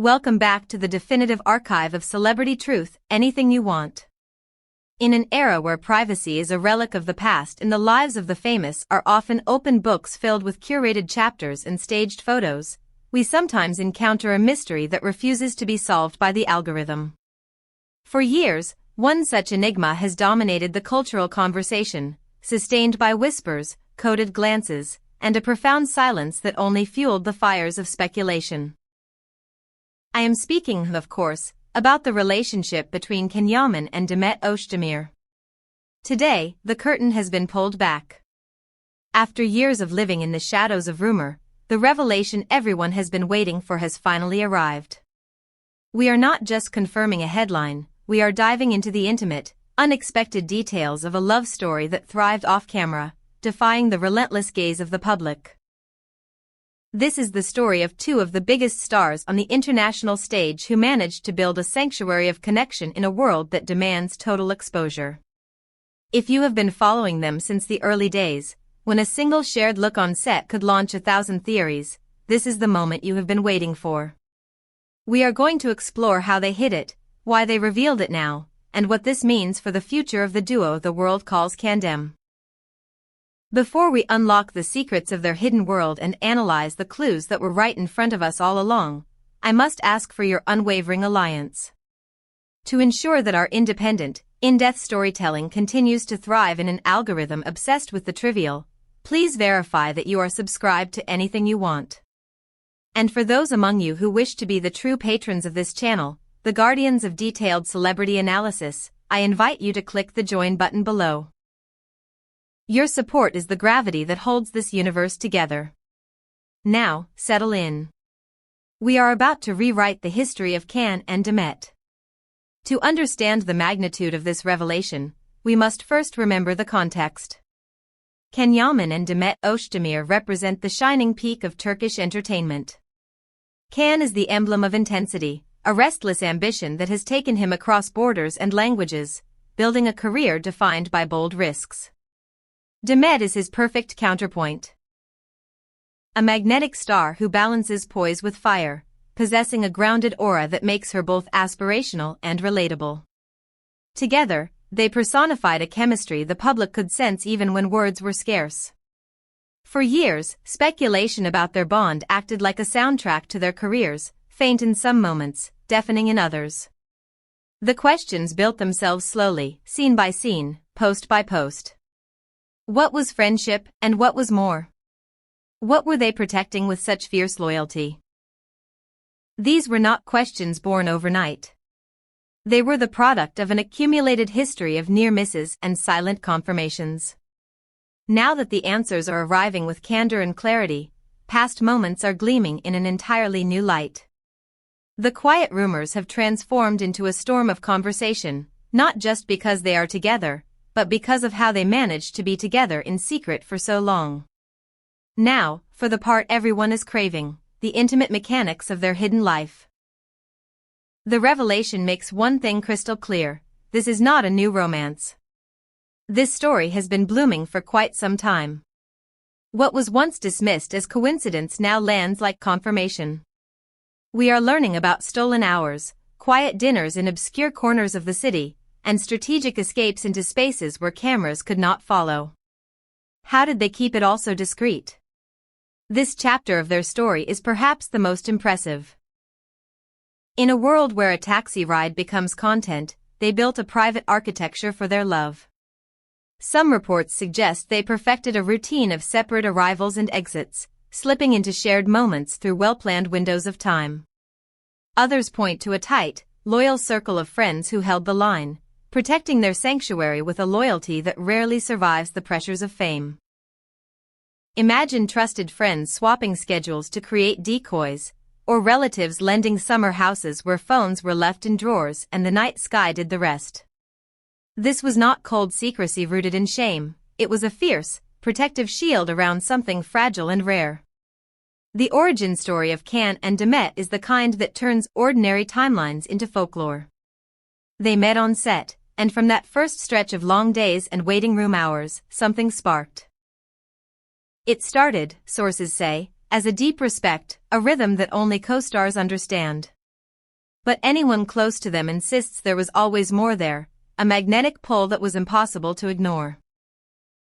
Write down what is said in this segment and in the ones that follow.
Welcome back to the definitive archive of celebrity truth, anything you want. In an era where privacy is a relic of the past and the lives of the famous are often open books filled with curated chapters and staged photos, we sometimes encounter a mystery that refuses to be solved by the algorithm. For years, one such enigma has dominated the cultural conversation, sustained by whispers, coded glances, and a profound silence that only fueled the fires of speculation. I am speaking, of course, about the relationship between Yaman and Demet Özdemir. Today, the curtain has been pulled back. After years of living in the shadows of rumor, the revelation everyone has been waiting for has finally arrived. We are not just confirming a headline, we are diving into the intimate, unexpected details of a love story that thrived off-camera, defying the relentless gaze of the public. This is the story of two of the biggest stars on the international stage who managed to build a sanctuary of connection in a world that demands total exposure. If you have been following them since the early days, when a single shared look on set could launch 1,000 theories, this is the moment you have been waiting for. We are going to explore how they hid it, why they revealed it now, and what this means for the future of the duo the world calls Kandem. Before we unlock the secrets of their hidden world and analyze the clues that were right in front of us all along, I must ask for your unwavering alliance. To ensure that our independent, in-depth storytelling continues to thrive in an algorithm obsessed with the trivial, please verify that you are subscribed to anything you want. And for those among you who wish to be the true patrons of this channel, the guardians of detailed celebrity analysis, I invite you to click the join button below. Your support is the gravity that holds this universe together. Now, settle in. We are about to rewrite the history of Yaman and Demet. To understand the magnitude of this revelation, we must first remember the context. Yaman and Demet Özdemir represent the shining peak of Turkish entertainment. Yaman is the emblem of intensity, a restless ambition that has taken him across borders and languages, building a career defined by bold risks. Demet is his perfect counterpoint. A magnetic star who balances poise with fire, possessing a grounded aura that makes her both aspirational and relatable. Together, they personified a chemistry the public could sense even when words were scarce. For years, speculation about their bond acted like a soundtrack to their careers, faint in some moments, deafening in others. The questions built themselves slowly, scene by scene, post by post. What was friendship, and what was more? What were they protecting with such fierce loyalty? These were not questions born overnight. They were the product of an accumulated history of near misses and silent confirmations. Now that the answers are arriving with candor and clarity, past moments are gleaming in an entirely new light. The quiet rumors have transformed into a storm of conversation, not just because they are together, but because of how they managed to be together in secret for so long. Now, for the part everyone is craving, the intimate mechanics of their hidden life. The revelation makes one thing crystal clear: this is not a new romance. This story has been blooming for quite some time. What was once dismissed as coincidence now lands like confirmation. We are learning about stolen hours, quiet dinners in obscure corners of the city, and strategic escapes into spaces where cameras could not follow. How did they keep it all so discreet? This chapter of their story is perhaps the most impressive. In a world where a taxi ride becomes content, they built a private architecture for their love. Some reports suggest they perfected a routine of separate arrivals and exits, slipping into shared moments through well-planned windows of time. Others point to a tight, loyal circle of friends who held the line, protecting their sanctuary with a loyalty that rarely survives the pressures of fame. Imagine trusted friends swapping schedules to create decoys, or relatives lending summer houses where phones were left in drawers and the night sky did the rest. This was not cold secrecy rooted in shame, it was a fierce, protective shield around something fragile and rare. The origin story of Yaman and Demet is the kind that turns ordinary timelines into folklore. They met on set, and from that first stretch of long days and waiting room hours, something sparked. It started, sources say, as a deep respect, a rhythm that only co-stars understand. But anyone close to them insists there was always more there, a magnetic pull that was impossible to ignore.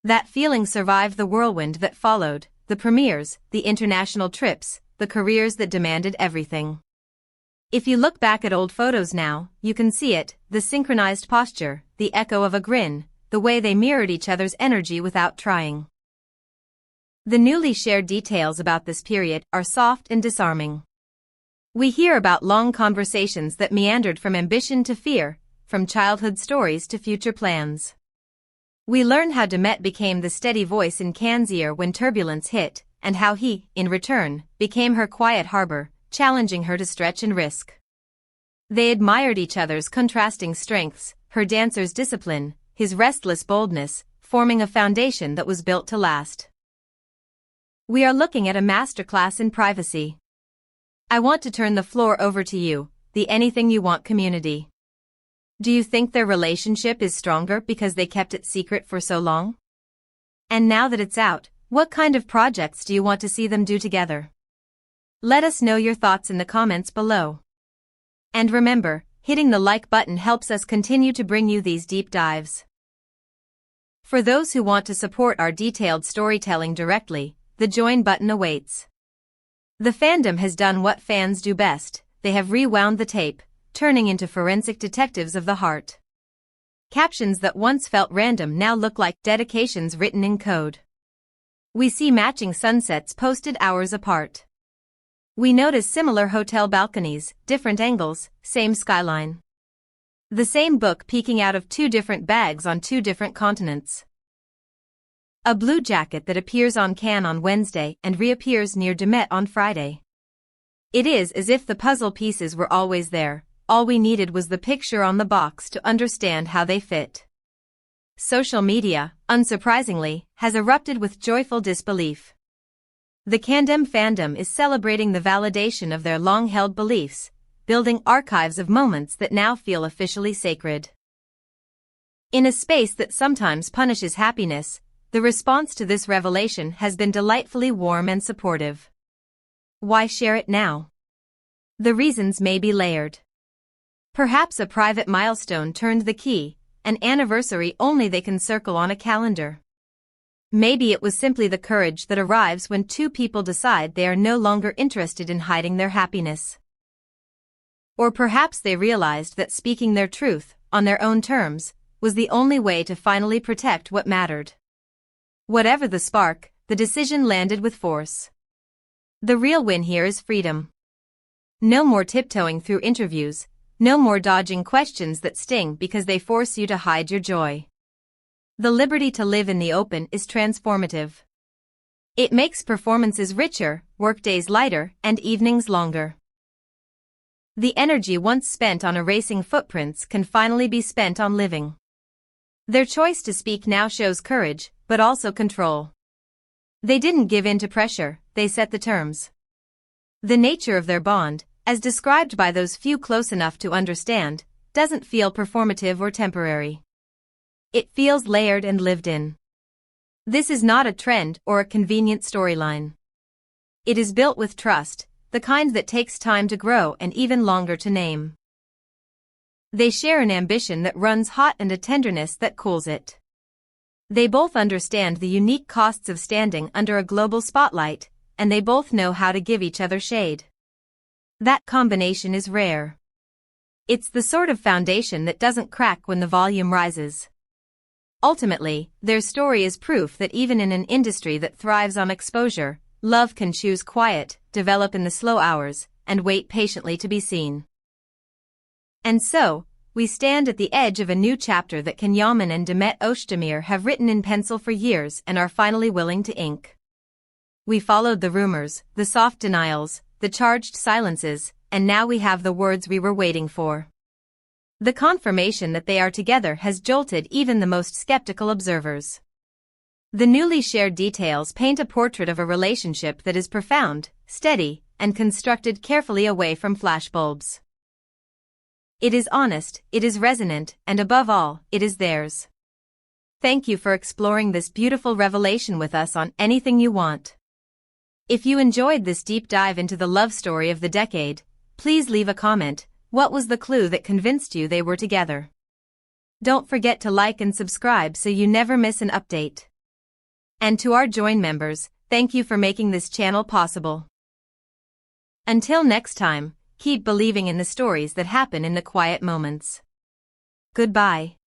That feeling survived the whirlwind that followed, the premieres, the international trips, the careers that demanded everything. If you look back at old photos now, you can see it, the synchronized posture, the echo of a grin, the way they mirrored each other's energy without trying. The newly shared details about this period are soft and disarming. We hear about long conversations that meandered from ambition to fear, from childhood stories to future plans. We learn how Demet became the steady voice in Can's ear when turbulence hit, and how he, in return, became her quiet harbor, challenging her to stretch and risk. They admired each other's contrasting strengths, her dancer's discipline, his restless boldness, forming a foundation that was built to last. We are looking at a masterclass in privacy. I want to turn the floor over to you, the Anything You Want community. Do you think their relationship is stronger because they kept it secret for so long? And now that it's out, what kind of projects do you want to see them do together? Let us know your thoughts in the comments below. And remember, hitting the like button helps us continue to bring you these deep dives. For those who want to support our detailed storytelling directly, the join button awaits. The fandom has done what fans do best, they have rewound the tape, turning into forensic detectives of the heart. Captions that once felt random now look like dedications written in code. We see matching sunsets posted hours apart. We notice similar hotel balconies, different angles, same skyline. The same book peeking out of two different bags on two different continents. A blue jacket that appears on Can on Wednesday and reappears near Demet on Friday. It is as if the puzzle pieces were always there, all we needed was the picture on the box to understand how they fit. Social media, unsurprisingly, has erupted with joyful disbelief. The Candem fandom is celebrating the validation of their long-held beliefs, building archives of moments that now feel officially sacred. In a space that sometimes punishes happiness, the response to this revelation has been delightfully warm and supportive. Why share it now? The reasons may be layered. Perhaps a private milestone turned the key, an anniversary only they can circle on a calendar. Maybe it was simply the courage that arrives when two people decide they are no longer interested in hiding their happiness. Or perhaps they realized that speaking their truth, on their own terms, was the only way to finally protect what mattered. Whatever the spark, the decision landed with force. The real win here is freedom. No more tiptoeing through interviews, no more dodging questions that sting because they force you to hide your joy. The liberty to live in the open is transformative. It makes performances richer, workdays lighter, and evenings longer. The energy once spent on erasing footprints can finally be spent on living. Their choice to speak now shows courage, but also control. They didn't give in to pressure, they set the terms. The nature of their bond, as described by those few close enough to understand, doesn't feel performative or temporary. It feels layered and lived in. This is not a trend or a convenient storyline. It is built with trust, the kind that takes time to grow and even longer to name. They share an ambition that runs hot and a tenderness that cools it. They both understand the unique costs of standing under a global spotlight, and they both know how to give each other shade. That combination is rare. It's the sort of foundation that doesn't crack when the volume rises. Ultimately, their story is proof that even in an industry that thrives on exposure, love can choose quiet, develop in the slow hours, and wait patiently to be seen. And so, we stand at the edge of a new chapter that Yaman and Demet Özdemir have written in pencil for years and are finally willing to ink. We followed the rumors, the soft denials, the charged silences, and now we have the words we were waiting for. The confirmation that they are together has jolted even the most skeptical observers. The newly shared details paint a portrait of a relationship that is profound, steady, and constructed carefully away from flashbulbs. It is honest, it is resonant, and above all, it is theirs. Thank you for exploring this beautiful revelation with us on Anything You Want. If you enjoyed this deep dive into the love story of the decade, please leave a comment. What was the clue that convinced you they were together? Don't forget to like and subscribe so you never miss an update. And to our Join members, thank you for making this channel possible. Until next time, keep believing in the stories that happen in the quiet moments. Goodbye.